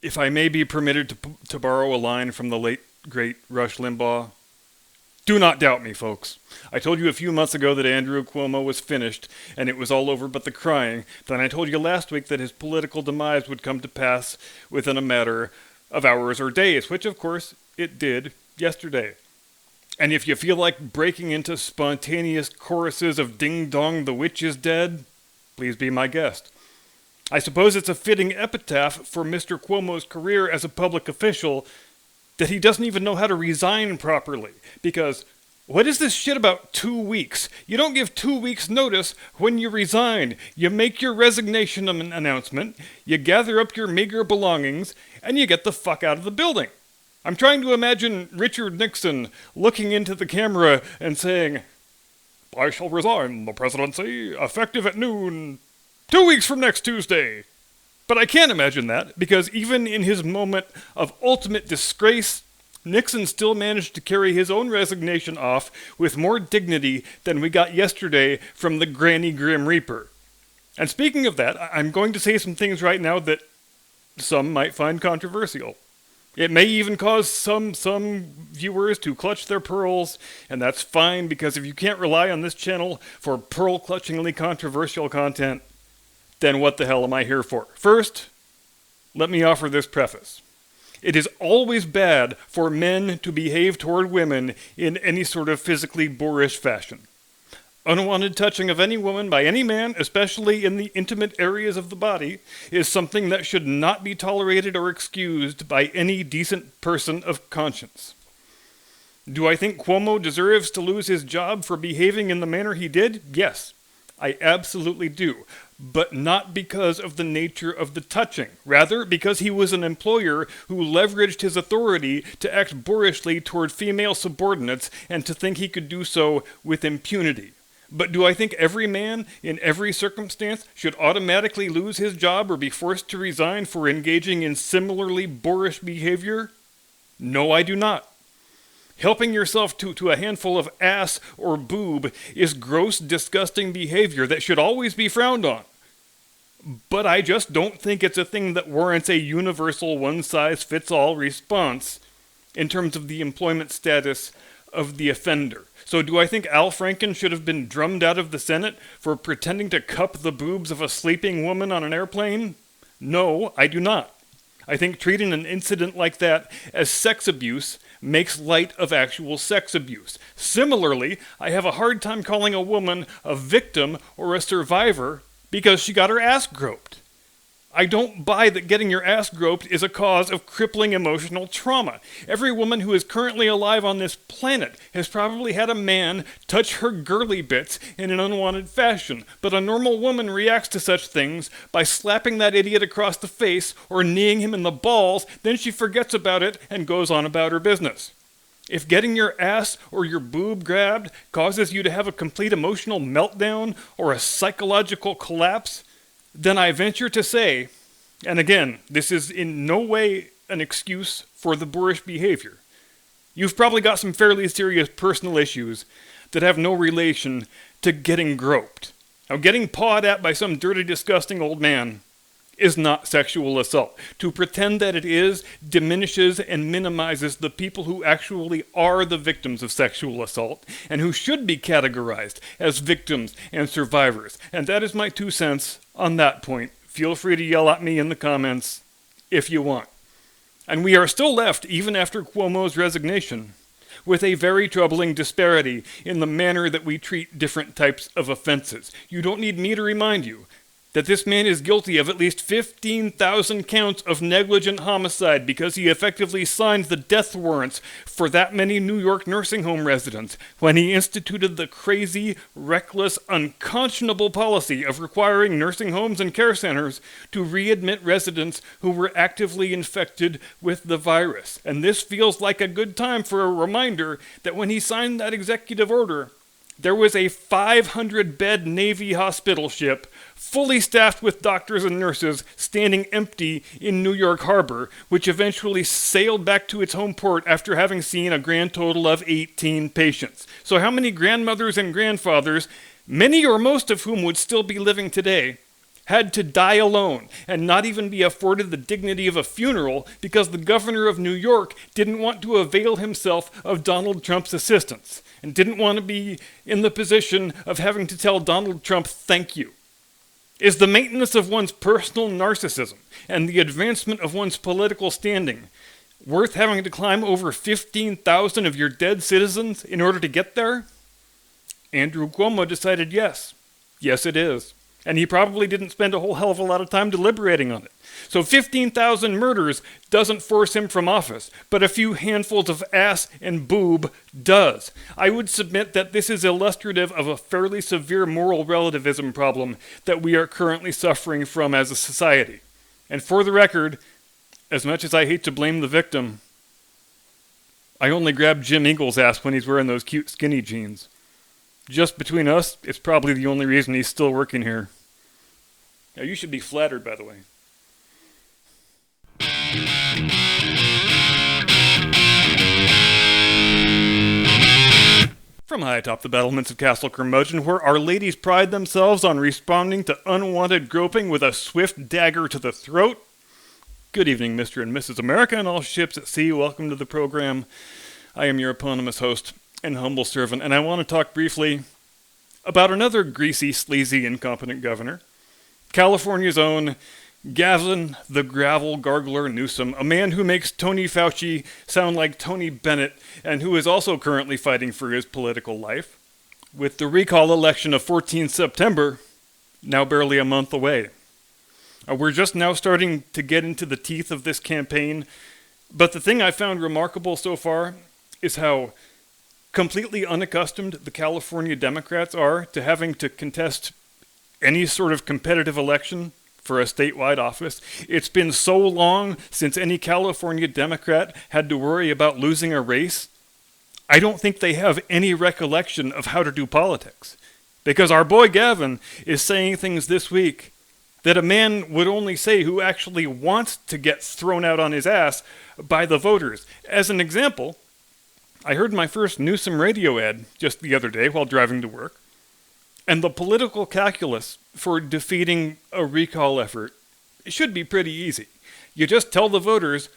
If I may be permitted to borrow a line from the late, great Rush Limbaugh, do not doubt me, folks. I told you a few months ago that Andrew Cuomo was finished and it was all over but the crying. Then I told you last week that his political demise would come to pass within a matter of hours or days, which of course it did yesterday. And if you feel like breaking into spontaneous choruses of Ding Dong the Witch is Dead, please be my guest. I suppose it's a fitting epitaph for Mr. Cuomo's career as a public official that he doesn't even know how to resign properly. Because what is this shit about 2 weeks? You don't give 2 weeks notice when you resign. You make your resignation announcement, you gather up your meager belongings, and you get the fuck out of the building. I'm trying to imagine Richard Nixon looking into the camera and saying, "I shall resign the presidency, effective at noon, 2 weeks from next Tuesday." But I can't imagine that, because even in his moment of ultimate disgrace, Nixon still managed to carry his own resignation off with more dignity than we got yesterday from the Granny Grim Reaper. And speaking of that, I'm going to say some things right now that some might find controversial. It may even cause some viewers to clutch their pearls, and that's fine, because if you can't rely on this channel for pearl-clutchingly controversial content, then what the hell am I here for? First, let me offer this preface. It is always bad for men to behave toward women in any sort of physically boorish fashion. Unwanted touching of any woman by any man, especially in the intimate areas of the body, is something that should not be tolerated or excused by any decent person of conscience. Do I think Cuomo deserves to lose his job for behaving in the manner he did? Yes, I absolutely do. But not because of the nature of the touching. Rather, because he was an employer who leveraged his authority to act boorishly toward female subordinates and to think he could do so with impunity. But do I think every man, in every circumstance, should automatically lose his job or be forced to resign for engaging in similarly boorish behavior? No, I do not. Helping yourself to a handful of ass or boob is gross, disgusting behavior that should always be frowned on. But I just don't think it's a thing that warrants a universal one-size-fits-all response in terms of the employment status of the offender. So do I think Al Franken should have been drummed out of the Senate for pretending to cup the boobs of a sleeping woman on an airplane? No, I do not. I think treating an incident like that as sex abuse makes light of actual sex abuse. Similarly, I have a hard time calling a woman a victim or a survivor because she got her ass groped. I don't buy that getting your ass groped is a cause of crippling emotional trauma. Every woman who is currently alive on this planet has probably had a man touch her girly bits in an unwanted fashion, but a normal woman reacts to such things by slapping that idiot across the face or kneeing him in the balls, then she forgets about it and goes on about her business. If getting your ass or your boob grabbed causes you to have a complete emotional meltdown or a psychological collapse, then I venture to say, and again, this is in no way an excuse for the boorish behavior. You've probably got some fairly serious personal issues that have no relation to getting groped. Now, getting pawed at by some dirty, disgusting old man is not sexual assault. To pretend that it is diminishes and minimizes the people who actually are the victims of sexual assault and who should be categorized as victims and survivors. And that is my 2 cents on that point. Feel free to yell at me in the comments if you want. And we are still left, even after Cuomo's resignation, with a very troubling disparity in the manner that we treat different types of offenses. You don't need me to remind you that this man is guilty of at least 15,000 counts of negligent homicide because he effectively signed the death warrants for that many New York nursing home residents when he instituted the crazy, reckless, unconscionable policy of requiring nursing homes and care centers to readmit residents who were actively infected with the virus. And this feels like a good time for a reminder that when he signed that executive order, there was a 500-bed Navy hospital ship fully staffed with doctors and nurses standing empty in New York Harbor, which eventually sailed back to its home port after having seen a grand total of 18 patients. So how many grandmothers and grandfathers, many or most of whom would still be living today, had to die alone and not even be afforded the dignity of a funeral because the governor of New York didn't want to avail himself of Donald Trump's assistance and didn't want to be in the position of having to tell Donald Trump thank you. Is the maintenance of one's personal narcissism and the advancement of one's political standing worth having to climb over 15,000 of your dead citizens in order to get there? Andrew Cuomo decided yes. Yes, it is. And he probably didn't spend a whole hell of a lot of time deliberating on it. So 15,000 murders doesn't force him from office, but a few handfuls of ass and boob does. I would submit that this is illustrative of a fairly severe moral relativism problem that we are currently suffering from as a society. And for the record, as much as I hate to blame the victim, I only grabbed Jim Ingles' ass when he's wearing those cute skinny jeans. Just between us, it's probably the only reason he's still working here. Now, you should be flattered, by the way. From high atop the battlements of Castle Curmudgeon, where our ladies pride themselves on responding to unwanted groping with a swift dagger to the throat. Good evening, Mr. and Mrs. America and all ships at sea. Welcome to the program. I am your eponymous host and humble servant, and I want to talk briefly about another greasy, sleazy, incompetent governor, California's own Gavin the Gravel Gargler Newsom, a man who makes Tony Fauci sound like Tony Bennett and who is also currently fighting for his political life, with the recall election of 14 September now barely a month away. We're just now starting to get into the teeth of this campaign, but the thing I found remarkable so far is how completely unaccustomed the California Democrats are to having to contest any sort of competitive election for a statewide office. It's been so long since any California Democrat had to worry about losing a race. I don't think they have any recollection of how to do politics. Because our boy Gavin is saying things this week that a man would only say who actually wants to get thrown out on his ass by the voters. As an example, I heard my first Newsom radio ad just the other day while driving to work. And the political calculus for defeating a recall effort should be pretty easy. You just tell the voters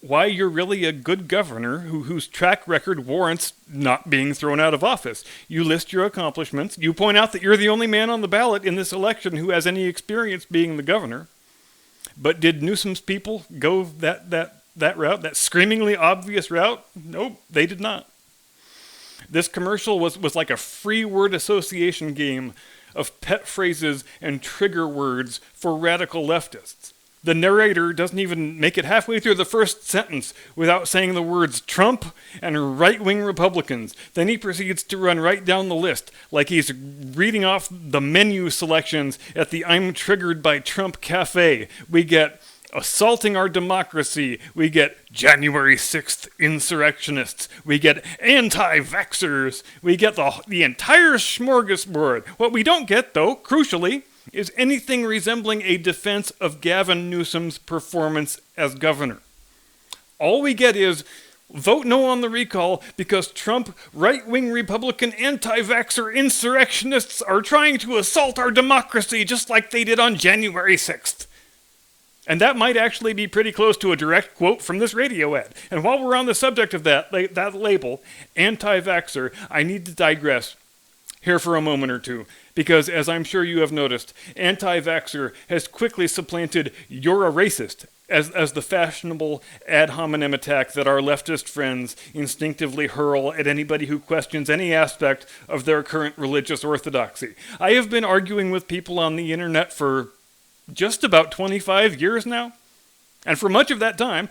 why you're really a good governor whose track record warrants not being thrown out of office. You list your accomplishments. You point out that you're the only man on the ballot in this election who has any experience being the governor. But did Newsom's people go that route, that screamingly obvious route? Nope, they did not. This commercial was like a free word association game of pet phrases and trigger words for radical leftists. The narrator doesn't even make it halfway through the first sentence without saying the words Trump and right-wing Republicans. Then he proceeds to run right down the list like he's reading off the menu selections at the I'm Triggered by Trump Cafe. We get assaulting our democracy. We get January 6th insurrectionists. We get anti-vaxxers. We get the entire smorgasbord. What we don't get, though, crucially, is anything resembling a defense of Gavin Newsom's performance as governor. All we get is vote no on the recall because Trump, right-wing Republican anti-vaxxer insurrectionists are trying to assault our democracy just like they did on January 6th. And that might actually be pretty close to a direct quote from this radio ad. And while we're on the subject of that label, anti-vaxxer, I need to digress here for a moment or two. Because, as I'm sure you have noticed, anti-vaxxer has quickly supplanted "you're a racist" as the fashionable ad hominem attack that our leftist friends instinctively hurl at anybody who questions any aspect of their current religious orthodoxy. I have been arguing with people on the internet for just about 25 years now. And for much of that time,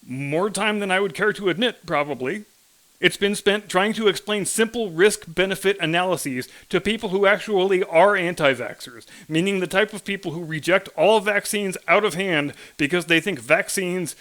more time than I would care to admit, probably, it's been spent trying to explain simple risk-benefit analyses to people who actually are anti-vaxxers, meaning the type of people who reject all vaccines out of hand because they think vaccines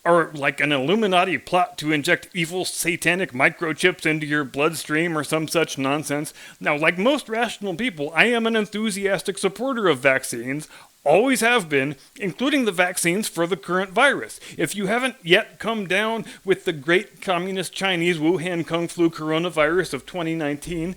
are like an Illuminati plot to inject evil satanic microchips into your bloodstream or some such nonsense. Now, like most rational people, I am an enthusiastic supporter of vaccines, always have been, including the vaccines for the current virus. If you haven't yet come down with the great communist Chinese Wuhan Kung Flu coronavirus of 2019,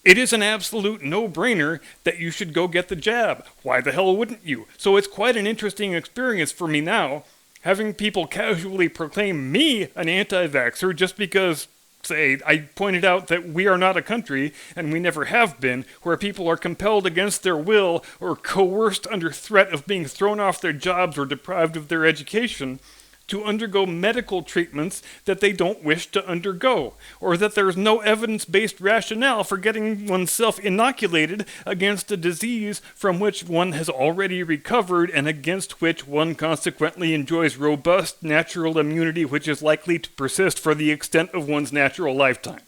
It is an absolute no-brainer that you should go get the jab. Why the hell wouldn't you? So it's quite an interesting experience for me now, having people casually proclaim me an anti-vaxxer just because, say, I pointed out that we are not a country, and we never have been, where people are compelled against their will or coerced under threat of being thrown off their jobs or deprived of their education to undergo medical treatments that they don't wish to undergo, or that there is no evidence-based rationale for getting oneself inoculated against a disease from which one has already recovered and against which one consequently enjoys robust natural immunity which is likely to persist for the extent of one's natural lifetime.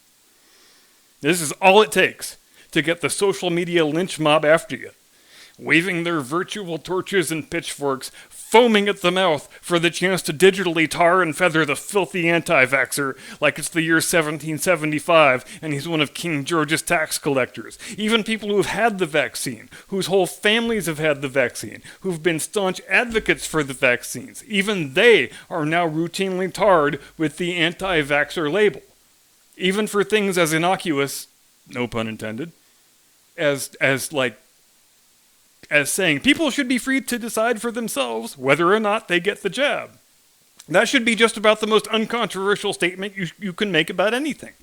This is all it takes to get the social media lynch mob after you, waving their virtual torches and pitchforks, foaming at the mouth for the chance to digitally tar and feather the filthy anti-vaxxer like it's the year 1775 and he's one of King George's tax collectors. Even people who've had the vaccine, whose whole families have had the vaccine, who've been staunch advocates for the vaccines, even they are now routinely tarred with the anti-vaxxer label. Even for things as innocuous, no pun intended, as saying people should be free to decide for themselves whether or not they get the jab. That should be just about the most uncontroversial statement you can make about anything.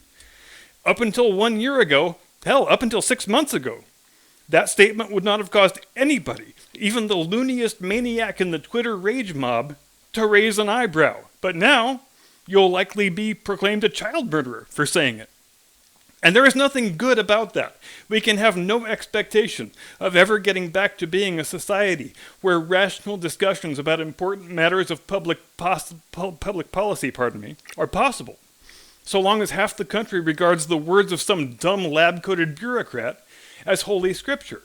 Up until 1 year ago, hell, up until 6 months ago, that statement would not have caused anybody, even the looniest maniac in the Twitter rage mob, to raise an eyebrow. But now, you'll likely be proclaimed a child murderer for saying it. And there is nothing good about that. We can have no expectation of ever getting back to being a society where rational discussions about important matters of public policy are possible, so long as half the country regards the words of some dumb lab-coated bureaucrat as holy scripture.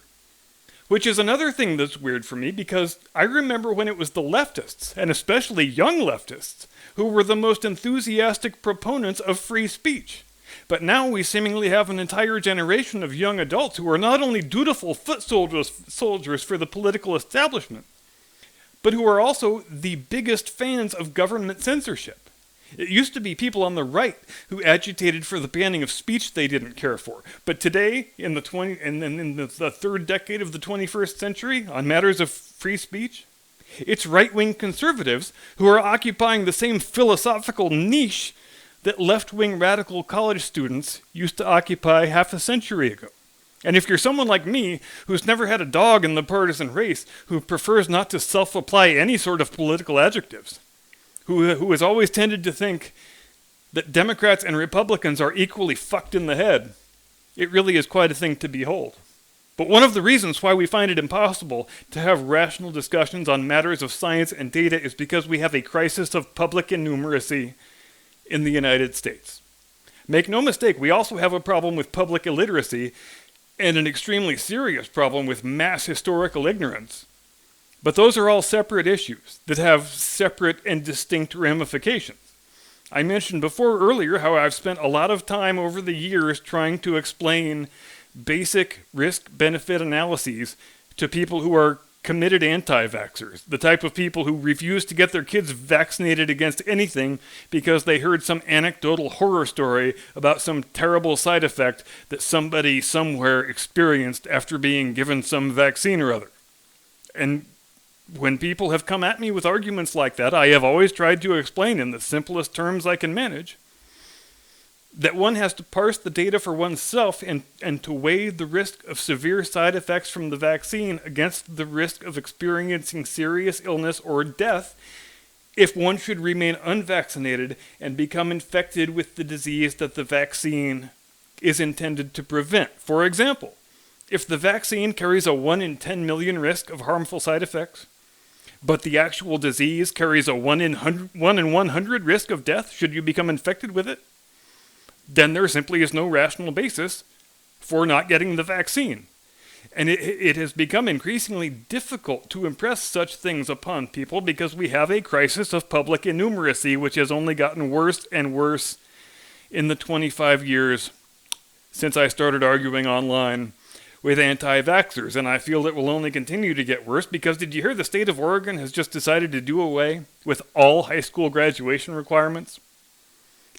Which is another thing that's weird for me, because I remember when it was the leftists, and especially young leftists, who were the most enthusiastic proponents of free speech. But now we seemingly have an entire generation of young adults who are not only dutiful foot soldiers for the political establishment, but who are also the biggest fans of government censorship. It used to be people on the right who agitated for the banning of speech they didn't care for. But today, in the third decade of the 21st century, on matters of free speech, it's right-wing conservatives who are occupying the same philosophical niche that left-wing radical college students used to occupy half a century ago. And if you're someone like me, who's never had a dog in the partisan race, who prefers not to self-apply any sort of political adjectives, who has always tended to think that Democrats and Republicans are equally fucked in the head, it really is quite a thing to behold. But one of the reasons why we find it impossible to have rational discussions on matters of science and data is because we have a crisis of public innumeracy in the United States. Make no mistake, we also have a problem with public illiteracy and an extremely serious problem with mass historical ignorance. But those are all separate issues that have separate and distinct ramifications. I mentioned earlier how I've spent a lot of time over the years trying to explain basic risk-benefit analyses to people who are committed anti-vaxxers, the type of people who refuse to get their kids vaccinated against anything because they heard some anecdotal horror story about some terrible side effect that somebody somewhere experienced after being given some vaccine or other. And when people have come at me with arguments like that, I have always tried to explain in the simplest terms I can manage that one has to parse the data for oneself and to weigh the risk of severe side effects from the vaccine against the risk of experiencing serious illness or death if one should remain unvaccinated and become infected with the disease that the vaccine is intended to prevent. For example, if the vaccine carries a 1 in 10 million risk of harmful side effects, but the actual disease carries a 1 in 100 risk of death should you become infected with it, then there simply is no rational basis for not getting the vaccine. And it has become increasingly difficult to impress such things upon people because we have a crisis of public innumeracy, which has only gotten worse and worse in the 25 years since I started arguing online with anti-vaxxers, and I feel it will only continue to get worse because did you hear the state of Oregon has just decided to do away with all high school graduation requirements?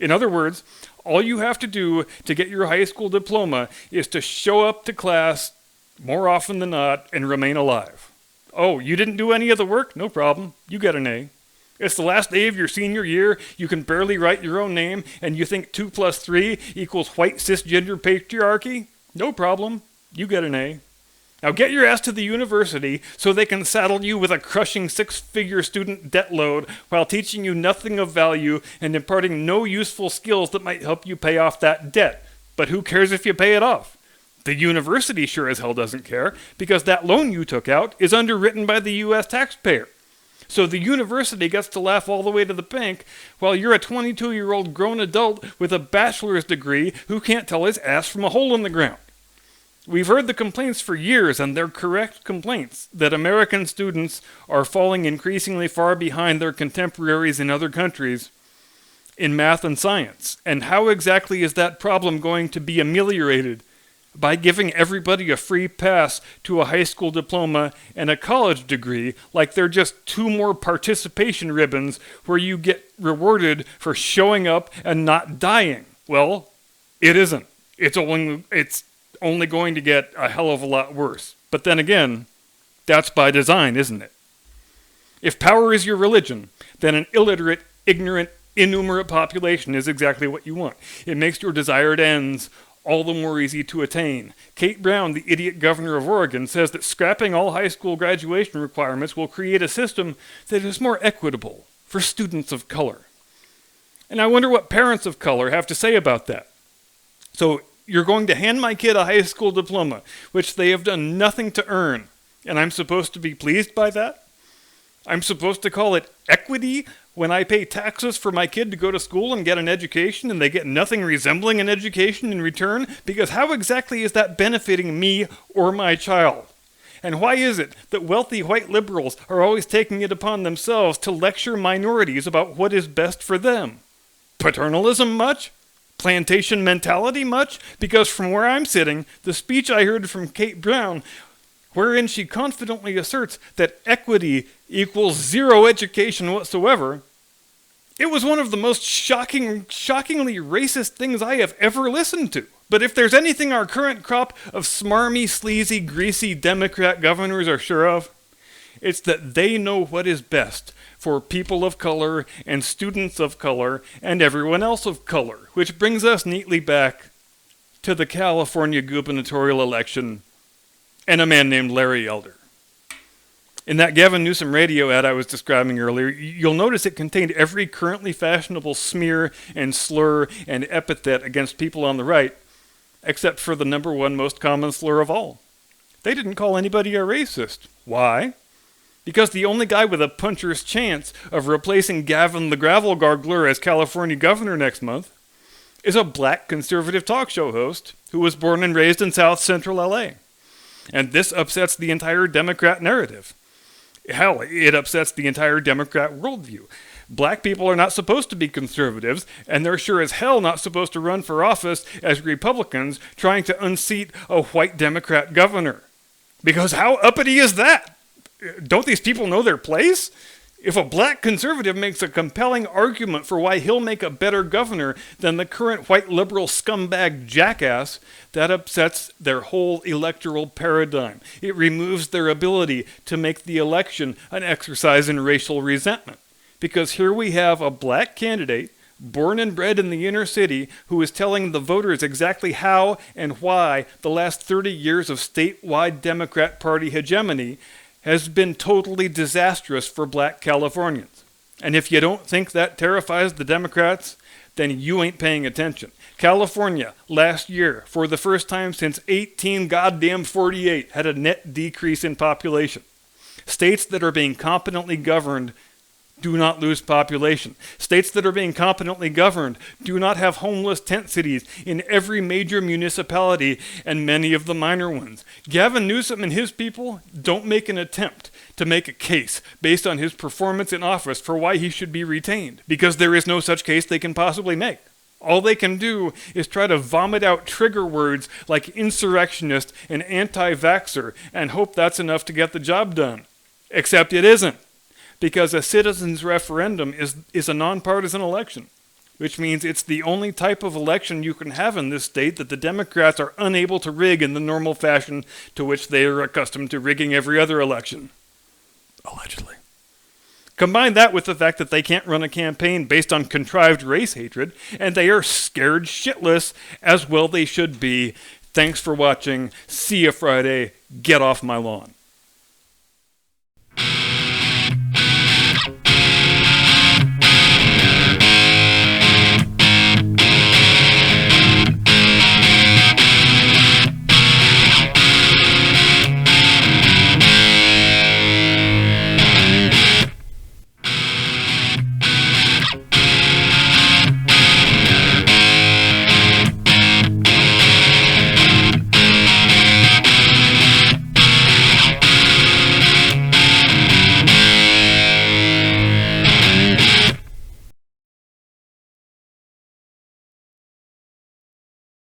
In other words, all you have to do to get your high school diploma is to show up to class more often than not and remain alive. Oh, you didn't do any of the work? No problem. You get an A. It's the last day of your senior year, you can barely write your own name, and you think 2 plus 3 equals white cisgender patriarchy? No problem. You get an A. Now get your ass to the university so they can saddle you with a crushing 6-figure student debt load while teaching you nothing of value and imparting no useful skills that might help you pay off that debt. But who cares if you pay it off? The university sure as hell doesn't care, because that loan you took out is underwritten by the U.S. taxpayer. So the university gets to laugh all the way to the bank, while you're a 22-year-old grown adult with a bachelor's degree who can't tell his ass from a hole in the ground. We've heard the complaints for years, and they're correct complaints, that American students are falling increasingly far behind their contemporaries in other countries in math and science. And how exactly is that problem going to be ameliorated? By giving everybody a free pass to a high school diploma and a college degree, like they're just 2 more participation ribbons where you get rewarded for showing up and not dying. Well, it isn't. It's only going to get a hell of a lot worse. But then again, that's by design, isn't it? If power is your religion, then an illiterate, ignorant, innumerate population is exactly what you want. It makes your desired ends all the more easy to attain. Kate Brown, the idiot governor of Oregon, says that scrapping all high school graduation requirements will create a system that is more equitable for students of color. And I wonder what parents of color have to say about that. So you're going to hand my kid a high school diploma, which they have done nothing to earn, and I'm supposed to be pleased by that? I'm supposed to call it equity when I pay taxes for my kid to go to school and get an education and they get nothing resembling an education in return? Because how exactly is that benefiting me or my child? And why is it that wealthy white liberals are always taking it upon themselves to lecture minorities about what is best for them? Paternalism much? Plantation mentality much? Because from where I'm sitting, the speech I heard from Kate Brown, wherein she confidently asserts that equity equals 0 education whatsoever, it was one of the most shockingly racist things I have ever listened to. But if there's anything our current crop of smarmy, sleazy, greasy Democrat governors are sure of, it's that they know what is best for people of color and students of color and everyone else of color, which brings us neatly back to the California gubernatorial election and a man named Larry Elder. In that Gavin Newsom radio ad I was describing earlier, you'll notice it contained every currently fashionable smear and slur and epithet against people on the right, except for the number 1 most common slur of all. They didn't call anybody a racist. Why? Because the only guy with a puncher's chance of replacing Gavin the Gravel Gargler as California governor next month is a black conservative talk show host who was born and raised in South Central LA. And this upsets the entire Democrat narrative. Hell, it upsets the entire Democrat worldview. Black people are not supposed to be conservatives, and they're sure as hell not supposed to run for office as Republicans trying to unseat a white Democrat governor. Because how uppity is that? Don't these people know their place? If a black conservative makes a compelling argument for why he'll make a better governor than the current white liberal scumbag jackass, that upsets their whole electoral paradigm. It removes their ability to make the election an exercise in racial resentment. Because here we have a black candidate, born and bred in the inner city, who is telling the voters exactly how and why the last 30 years of statewide Democrat Party hegemony has been totally disastrous for black Californians. And if you don't think that terrifies the Democrats, then you ain't paying attention. California, last year, for the first time since 1848, had a net decrease in population. States that are being competently governed do not lose population. States that are being competently governed do not have homeless tent cities in every major municipality and many of the minor ones. Gavin Newsom and his people don't make an attempt to make a case based on his performance in office for why he should be retained, because there is no such case they can possibly make. All they can do is try to vomit out trigger words like insurrectionist and anti-vaxxer and hope that's enough to get the job done. Except it isn't. Because a citizens' referendum is a nonpartisan election. which means it's the only type of election you can have in this state that the Democrats are unable to rig in the normal fashion to which they are accustomed to rigging every other election. Allegedly. Combine that with the fact that they can't run a campaign based on contrived race hatred, and they are scared shitless, as well they should be. Thanks for watching. See you Friday. Get off my lawn.